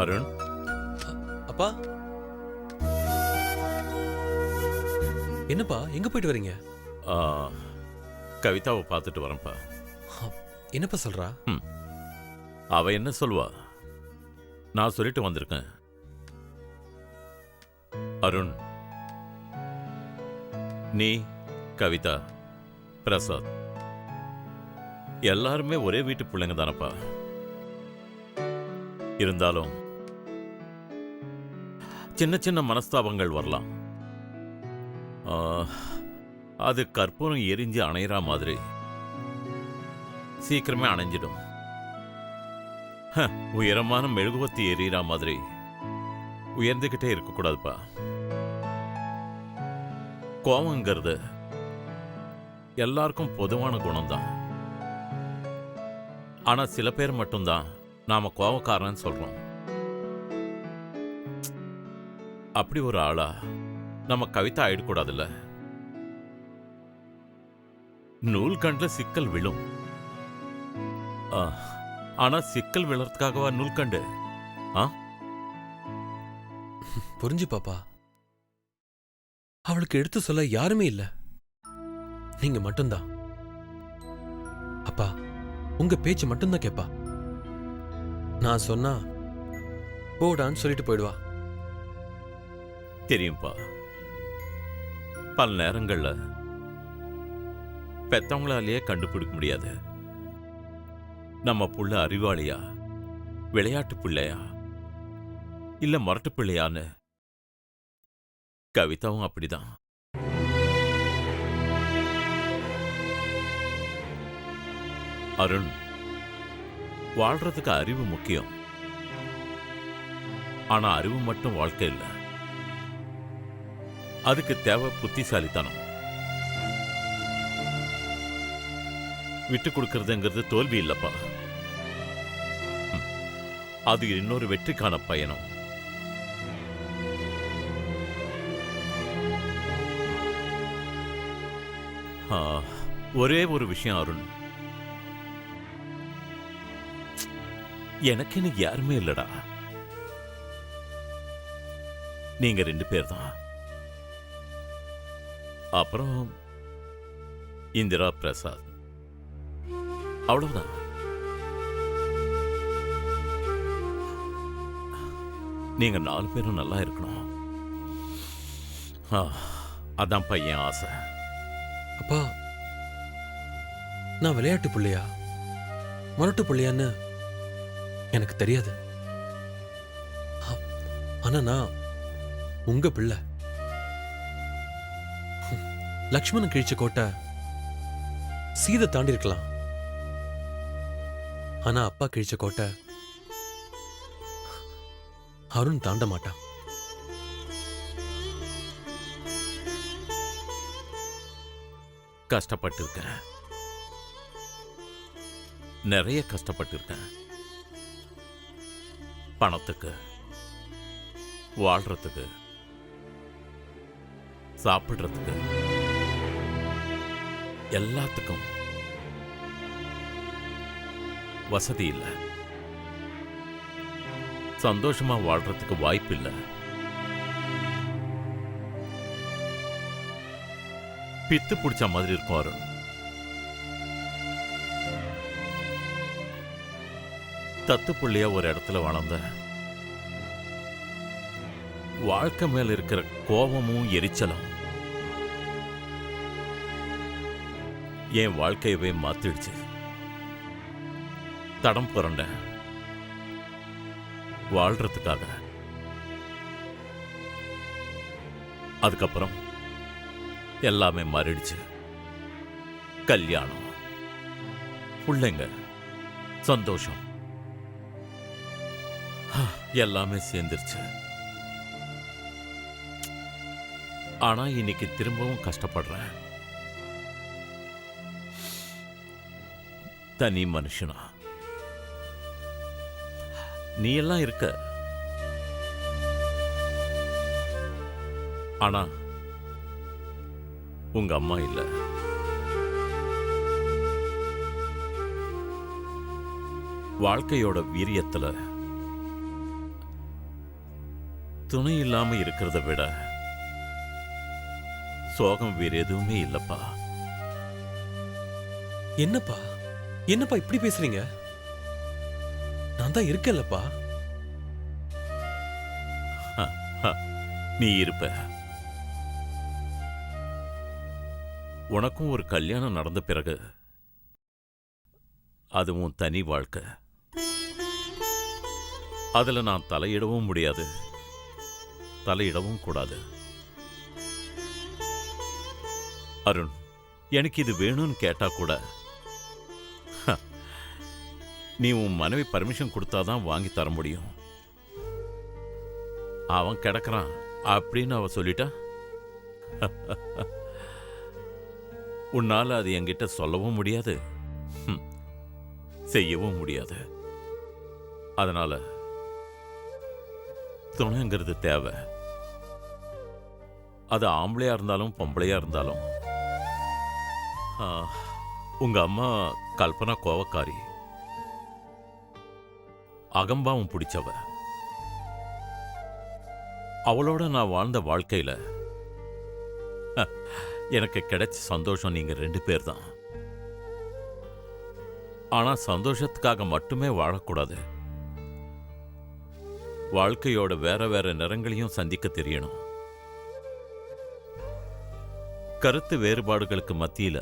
அருண், அப்பா, என்னப்பா எங்க போயிட்டு வரீங்க? ஆ, கவிதாவை பார்த்துட்டு வரேன்ப்பா. என்னப்பா சொல்றா? அவ என்ன சொல்வா? நான் சொல்லிட்டு வந்திருக்கேன். அருண், நீ, கவிதா, பிரசாத் எல்லாருமே ஒரே வீட்டு பிள்ளைங்க தானப்பா. இருந்தாலும் சின்ன சின்ன மனஸ்தாபங்கள் வரலாம். அது கற்பூரம் எரிஞ்சு அணையிற மாதிரி சீக்கிரமே அணைஞ்சிடும். உயரமான மெழுகுவத்தி எரியிற மாதிரி உயர்ந்துகிட்டே இருக்கக்கூடாதுப்பா. கோவங்கிறது எல்லாருக்கும் பொதுவான குணம்தான். ஆனா சில பேர் மட்டும்தான் நாம கோவக்காரன்னு சொல்றோம். அப்படி ஒரு ஆளா நம்ம கவிதா ஆயிடக்கூடாதுல்ல. நூல்கண்டுல சிக்கல் விழும். ஆனா சிக்கல் விழறதுக்காகவா நூல்கண்டு? புரிஞ்சு பாப்பா, அவளுக்கு எடுத்து சொல்ல யாருமே இல்ல, நீங்க மட்டும்தான். அப்பா, உங்க பேச்சு மட்டும்தான் கேப்பா. நான் சொன்னா போடான்னு சொல்லிட்டு போயிடுவா. தெரியும்பா, பல நேரங்கள்ல பெத்தவங்களாலேயே கண்டுபிடிக்க முடியாது நம்ம புள்ள அறிவாளியா, விளையாட்டு பிள்ளையா, இல்ல மரட்டு பிள்ளையான்னு. கவிதாவும் அப்படிதான். அருண், வாழ்றதுக்கு அறிவு முக்கியம். ஆனா அறிவு மட்டும் வாழ்க்கை இல்லை. அதுக்கு தேவை புத்திசாலித்தனம். விட்டு கொடுக்கறதுங்கிறது தோல்வி இல்லப்பா, அது இன்னொரு வெற்றிக்கான பயணம். ஒரே ஒரு விஷயம் அருண், எனக்கு இன்னைக்கு யாருமே இல்லடா. நீங்க 2 பேர் தான். அப்புறம் இந்திரா, பிரசாத், அவ்வளவுதான். நீங்க 4 பேரும் நல்லா இருக்கணும். அதான் பையன் ஆசை. அப்பா, நான் விளையாட்டு புள்ளையா மரட்டு புள்ளையான்னு எனக்கு தெரியாது. ஆனா நான் உங்க பிள்ளை. லக்ஷ்மணன் கிழிச்ச கோட்டை சீதை தாண்டி இருக்கலாம், ஆனா அப்பா கிழிச்ச கோட்டை அருண் தாண்ட மாட்டான். கஷ்டப்பட்டிருக்கேன், நிறைய கஷ்டப்பட்டிருக்கேன். பணத்துக்கு, வாழ்றதுக்கு, சாப்பிடுறதுக்கு, எல்லாத்துக்கும். வசதி இல்லை, சந்தோஷமா வாழ்றதுக்கு வாய்ப்பு இல்லை. பித்து பிடிச்ச மாதிரி இருக்கும் அருண். தத்து புள்ளியா ஒரு இடத்துல வளர்ந்த, வாழ்க்கை மேல இருக்கிற கோபமும் எரிச்சலும் என் வாழ்க்கையவே மாத்திடுச்சு. தடம் புரண்ட வாழ்றதுக்காக. அதுக்கப்புறம் எல்லாமே மாறிடுச்சு. கல்யாணம், பிள்ளைங்க, சந்தோஷம் எல்லாமே சேர்ந்துருச்சு. ஆனா இன்னைக்கு திரும்பவும் கஷ்டப்படுறேன். தனி மனுஷனா நீ எல்லாம் இருக்க, ஆனா உங்க அம்மா இல்ல. வாழ்க்கையோட வீரியத்துல துணை இல்லாம இருக்கிறத விட சோகம் வேற எதுவுமே இல்லப்பா. என்னப்பா என்னப்பா இப்படி பேசுறீங்க? நான் தான் இருக்கேன்லப்பா. நீ இருப்ப. உனக்கும் ஒரு கல்யாணம் நடந்த பிறகு அதுவும் தனி வாழ்க்கை. அதுல நான் தலையிடவும் முடியாது, தலையிடவும் கூடாது. அருண், எனக்கு இது வேணும்னு கேட்டா கூட நீ உன் மனைவி பர்மிஷன் கொடுத்தாதான் வாங்கி தர முடியும். அவன் கிடக்குறான் அப்படின்னு அவ சொல்லிட்டா உன்னால அது என்கிட்ட சொல்லவும் முடியாது, செய்யவும் முடியாது. அதனால துணைங்கிறது தேவை. அது ஆம்பளையா இருந்தாலும் பொம்பளையா இருந்தாலும். உங்க அம்மா கல்பனா கோவக்காரி, அகம்பாவம் பிடிச்சவ. அவளோட நான் வாழ்ந்த வாழ்க்கையில எனக்கு கிடைச்ச சந்தோஷம் நீங்க 2 பேர் தான். ஆனா சந்தோஷத்துக்காக மட்டுமே வாழக்கூடாது. வாழ்க்கையோட வேற வேற நிறங்களையும் சந்திக்க தெரியணும். கருத்து வேறுபாடுகளுக்கு மத்தியில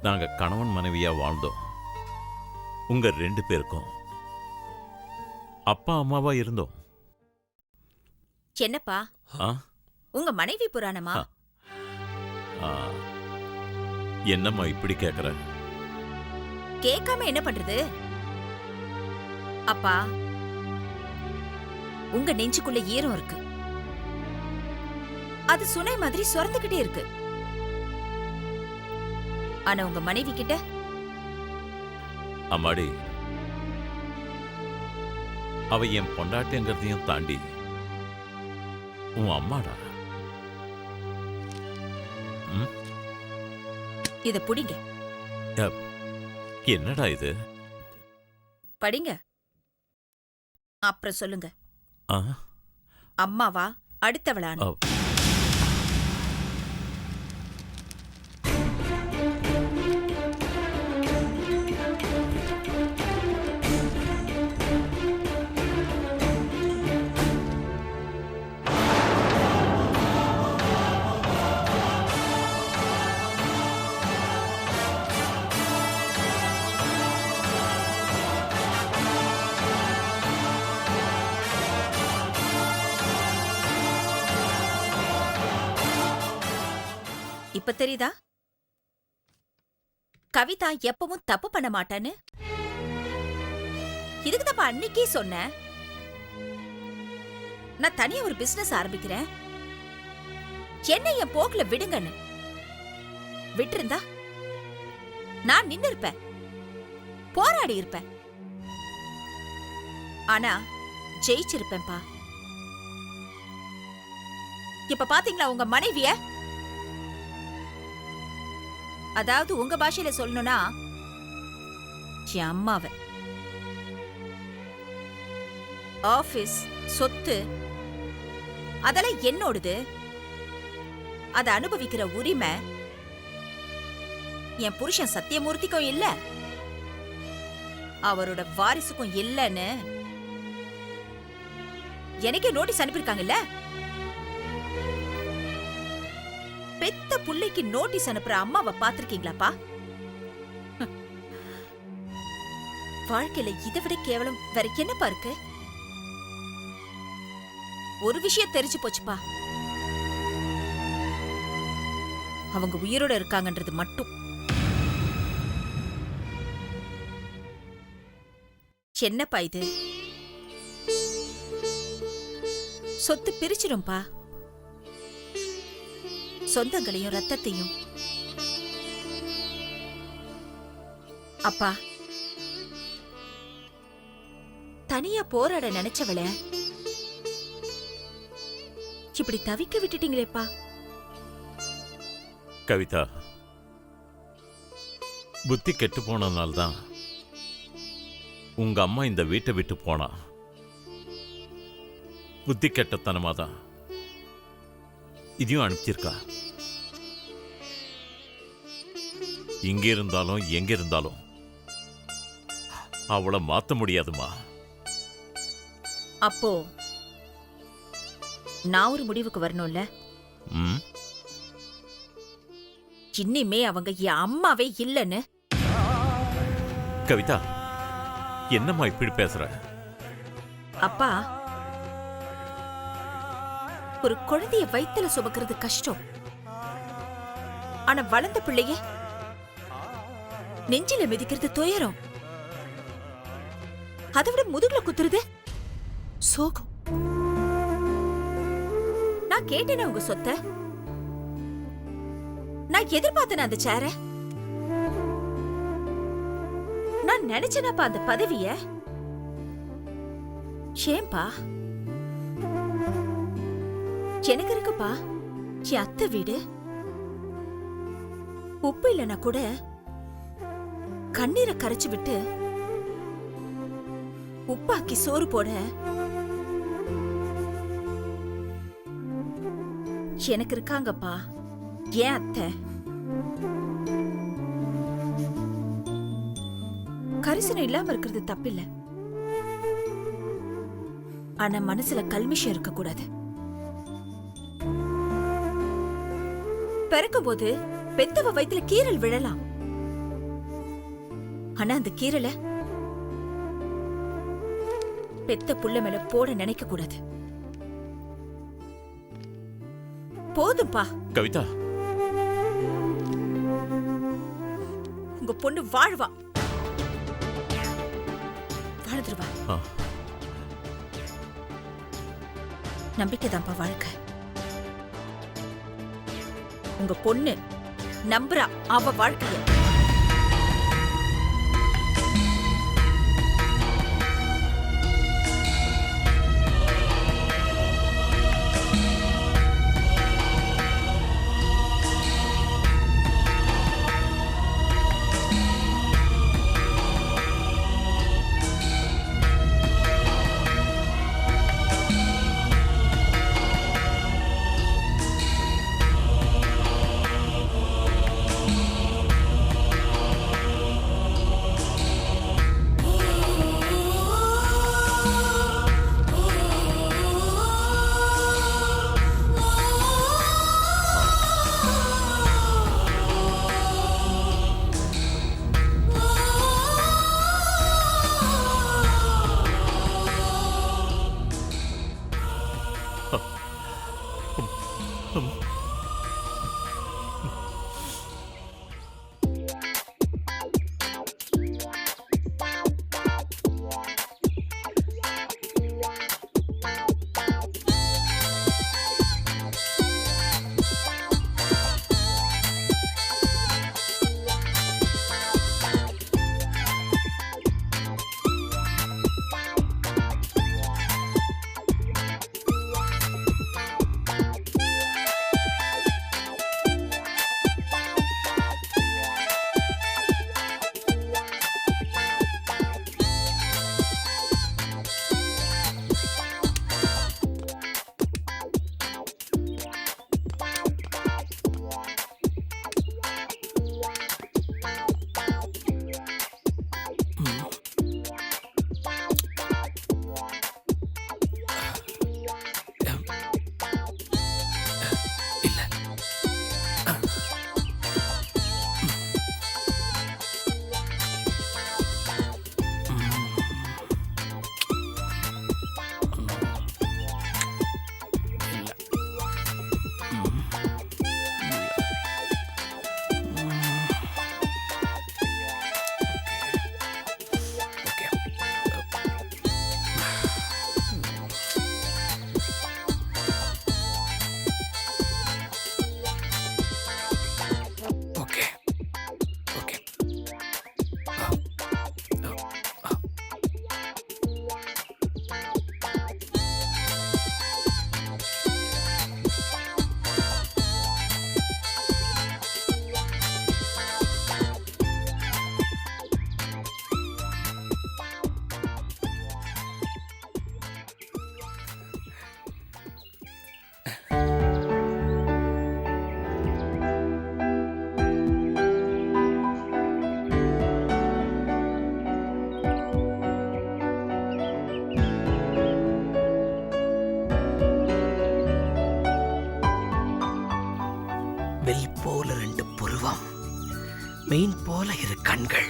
நாங்க கணவன் மனைவியா வாழ்ந்தோம். உங்க 2 பேருக்கும் அப்பா அம்மாவா இருந்தோம். என்னப்பா உங்க மனைவி புராணமா? என்னம்மா இப்படி கேக்குற? கேட்காம என்ன பண்றது? அப்பா, உங்க நெஞ்சுக்குள்ள ஈரம் இருக்கு, அது சுனை மாதிரி சொரந்துகிட்டே இருக்கு. ஆனா உங்க மனைவி கிட்ட அம்மாடி, அவ என் பொண்டாட்டிங்கிறதையும் தாண்டி உன் அம்மாடா. இத புடிங்க. என்னடா இது? படிங்க, அப்புறம் சொல்லுங்க. ஆ, அம்மாவா அடுத்தவளான்னு. இப்ப தெரியுதா கவிதா எப்பவும் தப்பு பண்ண மாட்டான்னு? இதுக்குதான் அன்னைக்கே சொன்னேன், நான் தனியா ஒரு பிசினஸ் ஆரம்பிக்கிறேன், என்ன என் போக்குல விடுங்கன்னு. விட்டிருந்தா நான் நின்னு இருப்பேன், போராடி இருப்பேன். ஆனா ஜெயிச்சிருப்பேன்பா. இப்ப பாத்தீங்களா உங்க மனைவிய? அதாவது உங்க பாஷையில சொல்லணும்னா என் அம்மாவை. ஆபீஸ் சொத்து அதெல்லாம் என்னோடது, அதை அனுபவிக்கிற உரிமை என் புருஷன் சத்தியமூர்த்திக்கும் இல்ல, அவரோட வாரிசுக்கும் இல்லன்னு எனக்கே நோட்டீஸ் அனுப்பியிருக்காங்கல்ல. பெத்த புள்ளைக்கு நோட்டீஸ் அனுப்புற அம்மாவை பாத்திருக்கீங்களாப்பா? வாழ்க்கையில இதை விட கேவலம் வேற என்னப்பா இருக்கு? ஒரு விஷயம் தெரிஞ்சு போச்சுப்பா, அவங்க உயிரோட இருக்காங்கன்றது மட்டும். என்னப்பா இது? சொத்து பிரிச்சிடும்பா, சொந்தங்களையும் ரத்தத்தையும். அப்பா, தனியா போராட நினைச்சவள இப்படி தவிக்க விட்டுட்டீங்களேப்பா. கவிதா, புத்தி கெட்டு போனதுனால்தான் உங்க அம்மா இந்த வீட்டை விட்டு போனா. புத்தி கெட்டத்தனமா தான் இதையும் அனுப்பிச்சிருக்கா. இங்க இருந்தாலும் எங்க இருந்தாலும் அவளை மாத்த முடியாதுமா. அப்போ நான் ஒரு முடிவுக்கு வரணும்ல. ம், இனிமே அவங்க என் அம்மாவே இல்லைன்னு. கவிதா, என்னம்மா இப்படி பேசுற? அப்பா, ஒரு குழந்தைய வயித்துல சுமக்கிறது கஷ்டம். ஆனா வளர்ந்த பிள்ளைய நெஞ்சில மிதிக்கிறது துயரம். அதை விட முதுகுல குத்துறது சோகம். நான் கேட்டேனே உங்க சொத்தை. நான் எதிர்பார்த்தேன் அந்த சேர. நான் நினைச்சேனப்பா அந்த பதவிய. ஏன்பா? எனக்கு இருக்குப்பா என் அத்தை வீடு. உப்பு இல்லைன்னா கூட கண்ணீரை கரைச்சு விட்டு உப்பாக்கி சோறு போட எனக்கு இருக்காங்கப்பா ஏன் அத்தை. கரிசனம் இல்லாம இருக்கிறது தப்பில்ல. ஆனா மனசுல கல்மிஷம் இருக்க கூடாது. பிறக்கும் போது பெத்தவ வயித்துல கீரல் விழலாம். ஆனா அந்த கீரலை பெத்த புள்ள மேல போட நினைக்க கூடாது. போதும்பா. கவிதா, உங்க பொண்ணு வாழ்வா, வாழ்ந்துருவா. ஆ, நம்பிக்கைதான்ப்பா வாழ்க்கை. உங்க பொண்ணு நம்புறா அவ வாழ்க்கைய. வில் போல 2 புருவம், மீன் போல 2 கண்கள்.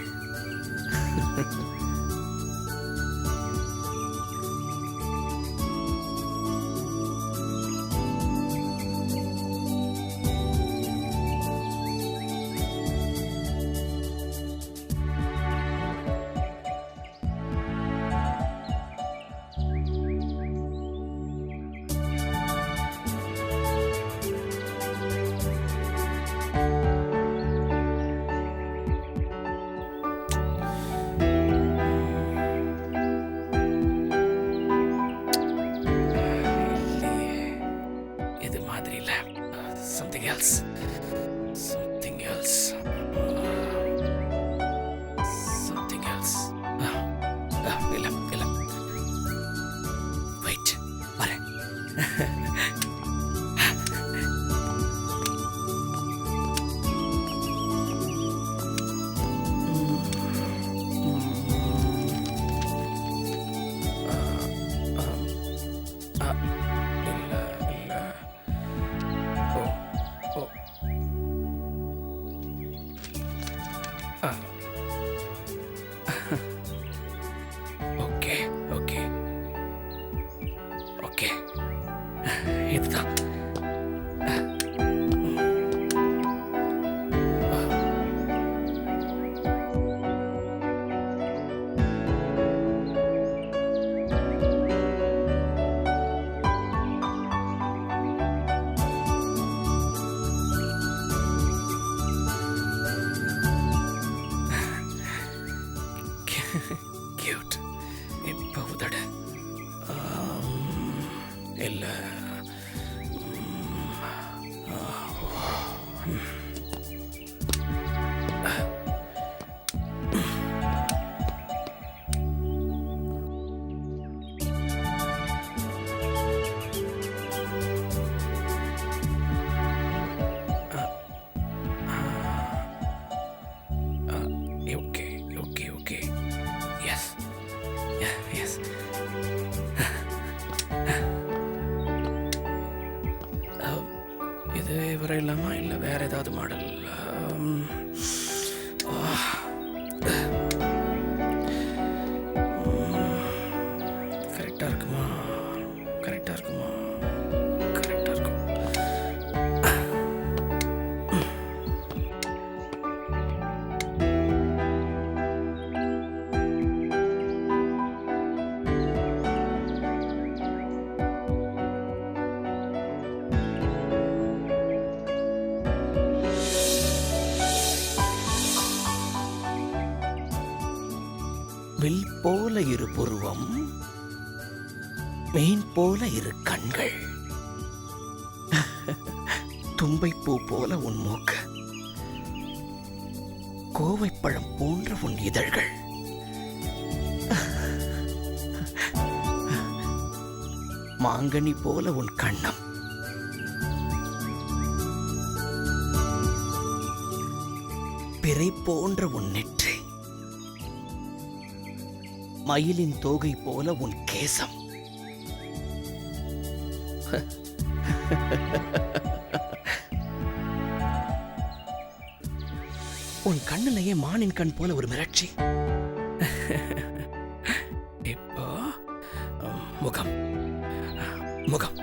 இது மாதிரி இல்ல, something else, something else, something else. இல்ல இல்ல, wait, வரேன். ஓகே ஓகே ஓகே, இதுதான். கியூட். இப்போ உதடு இல்ல. Okay okay okay, yes yes. இது வர இல்லாமா இல்லை வேற ஏதாவது மாடல்? கரெக்டாக இருக்குமா? கரெக்டாக இருக்குமா? கரெக்டாக இருக்கும். வில் போல 2 புருவம், மீன் போல 2 கண்கள். தும்பைப்பூ போல உன் மூக்கு, கோவைப்பழம் போன்ற உன் இதழ்கள். மாங்கனி போல உன் கண்ணம், பிறை போன்ற உன் நெற்றி, மயிலின் தோகை போல உன் கேசம். உன் கண்ணிலேயே மானின் கண் போல ஒரு மிரட்சி. இப்போ முகம் முகம்.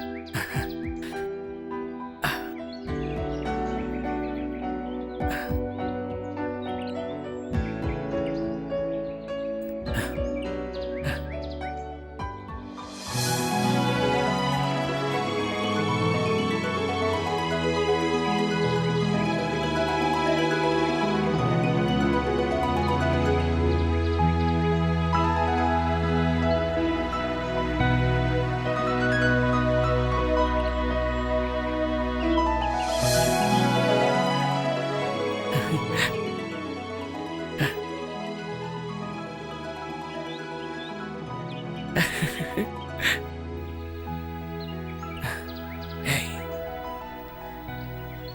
ஏய்,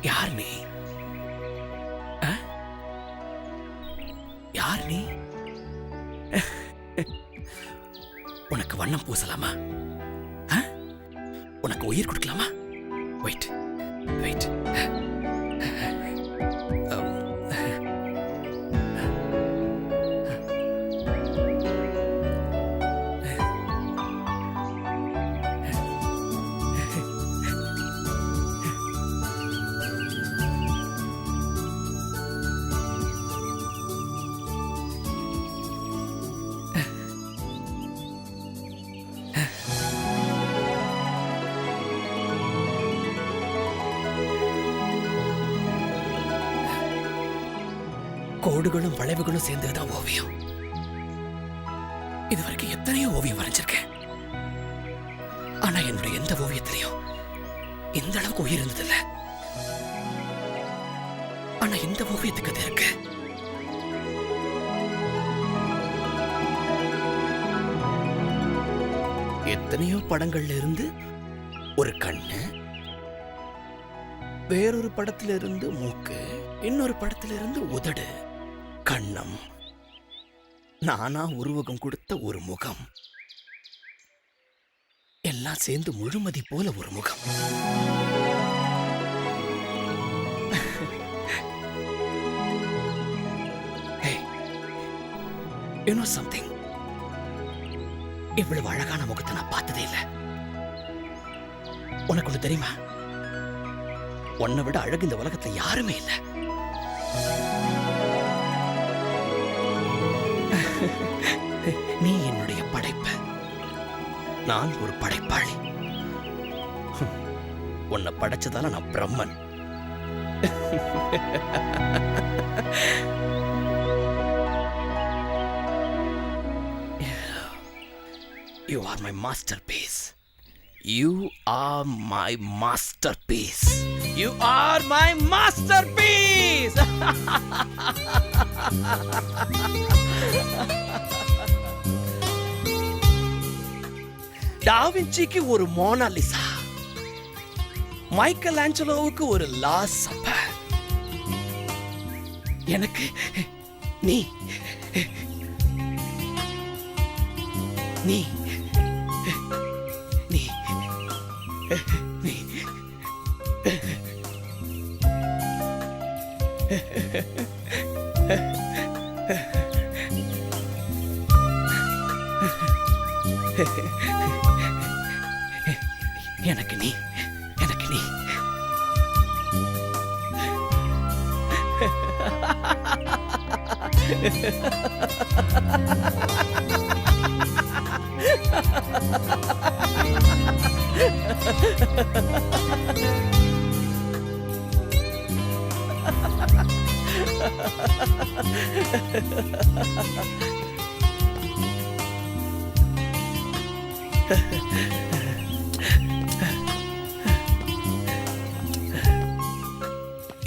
யார் நீ? யார் நீ? உனக்கு வண்ணம் பூசலாமா? உனக்கு உயிர் கொடுக்கலாமா? Wait wait. கோடுகளும் வளைவுகளும் சேர்ந்ததுதான் ஓவியம். இதுவரைக்கும் எத்தனையோ ஓவியம் வரைஞ்சிருக்கேன். ஆனா என்னுடைய எந்த ஓவியத்திலையும் இந்த அளவுக்கு உயிர் இருந்ததில்ல. ஆனா இந்த ஓவியத்துக்கு அது இருக்கு. எத்தனையோ படங்கள்ல இருந்து ஒரு கண்ணு, வேறொரு படத்துல இருந்து மூக்கு, இன்னொரு படத்துல இருந்து உதடு, கண்ணம், நானா உருவகம் கொடுத்த ஒரு முகம், எல்லாம் சேர்ந்து முழுமதி போல ஒரு முகம். Hey, you know something? இவ்வளவு அழகான முகத்தை நான் பார்த்ததே இல்லை. உனக்கு ஒண்ணு தெரியுமா? உன்னை விட அழகு இந்த உலகத்துல யாருமே இல்லை. நீ என்னுடைய படைப்பு, நான் ஒரு படைப்பாளி. உன்னை படைச்சதால நான் பிரம்மன். You are my masterpiece. You are my masterpiece. You are my masterpiece. டாவின்சிக்கு ஒரு மோனாலிசா, மைக்கேல் ஆஞ்சலோவுக்கு ஒரு லாஸ் சப்பர், எனக்கு நீ நீ நீ நீ எனக்கு நீ எனக்கு நீ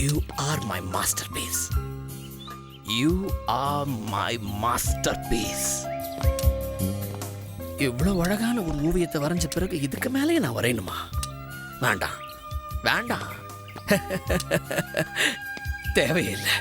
You are my masterpiece. You are my masterpiece. இவ்வளவு அழகான ஒரு ஓவியத்தை வரைஞ்ச பிறகு இதுக்கு மேலே நான் வரையணுமா? வேண்டாம் வேண்டாம், தேவையில்லை.